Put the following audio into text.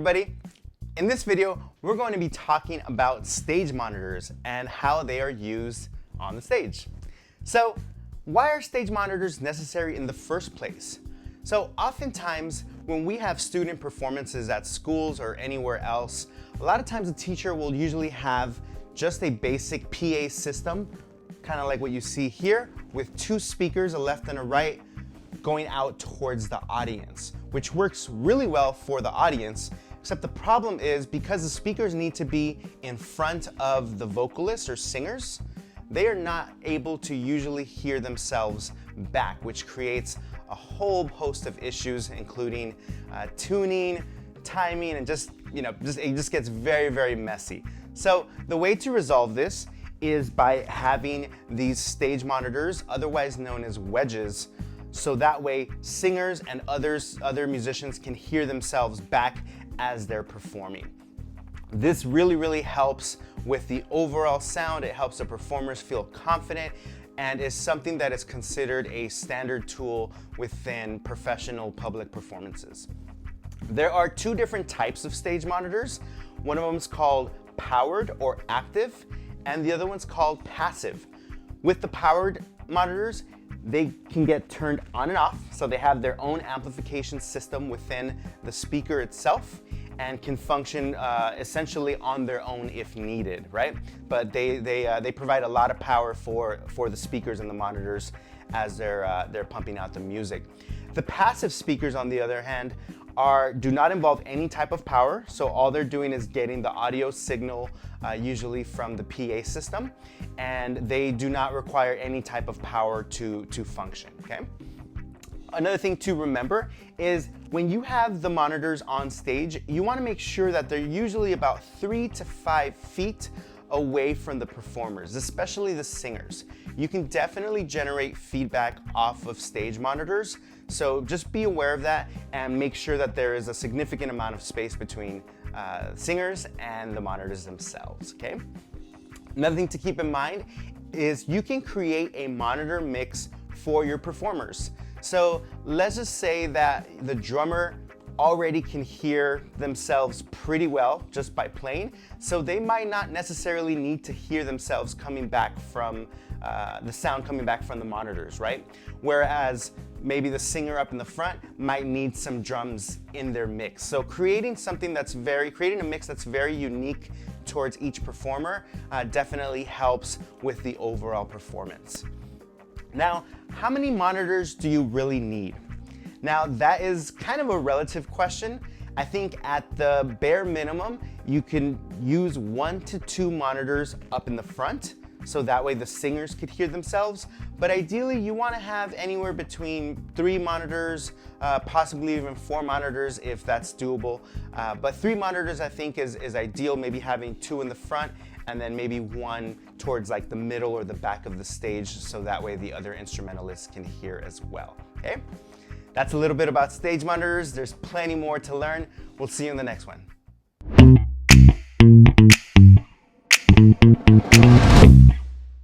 everybody. In this video, we're going to be talking about stage monitors and how they are used on the stage. So, why are stage monitors necessary in the first place? So, oftentimes, when we have student performances at schools or anywhere else, a lot of times a teacher will usually have just a basic PA system, kind of like what you see here, with two speakers, a left and a right, going out towards the audience, which works really well for the audience, except the problem is because the speakers need to be in front of the vocalists or singers, they are not able to usually hear themselves back, which creates a whole host of issues, including tuning, timing, and it just gets very, very messy. So the way to resolve this is by having these stage monitors, otherwise known as wedges, so that way singers and other musicians can hear themselves back as they're performing. This really helps with the overall sound. It helps the performers feel confident and is something that is considered a standard tool within professional public performances. There are two different types of stage monitors. One of them is called powered or active, and the other one's called passive. With the powered monitors, they can get turned on and off, so they have their own amplification system within the speaker itself and can function essentially on their own if needed, right? But they provide a lot of power for the speakers and the monitors as they're pumping out the music. The passive speakers, on the other hand, do not involve any type of power, so all they're doing is getting the audio signal usually from the PA system, and they do not require any type of power to function, okay? Another thing to remember is when you have the monitors on stage, you want to make sure that they're usually about 3 to 5 feet away from the performers, especially the singers. You can definitely generate feedback off of stage monitors, so just be aware of that and make sure that there is a significant amount of space between singers and the monitors themselves, okay? Another thing to keep in mind is you can create a monitor mix for your performers. So let's just say that the drummer already can hear themselves pretty well just by playing, so they might not necessarily need to hear themselves coming back from the sound coming back from the monitors, right? Whereas maybe the singer up in the front might need some drums in their mix. So creating a mix that's very unique towards each performer definitely helps with the overall performance. Now, how many monitors do you really need? Now, that is kind of a relative question. I think at the bare minimum, you can use 1 to 2 monitors up in the front, so that way the singers could hear themselves. But ideally, you want to have anywhere between 3 monitors, possibly even 4 monitors if that's doable. But 3 monitors I think is ideal, maybe having 2 in the front and then maybe 1 towards like the middle or the back of the stage, so that way the other instrumentalists can hear as well, okay? That's a little bit about stage monitors. There's plenty more to learn. We'll see you in the next one.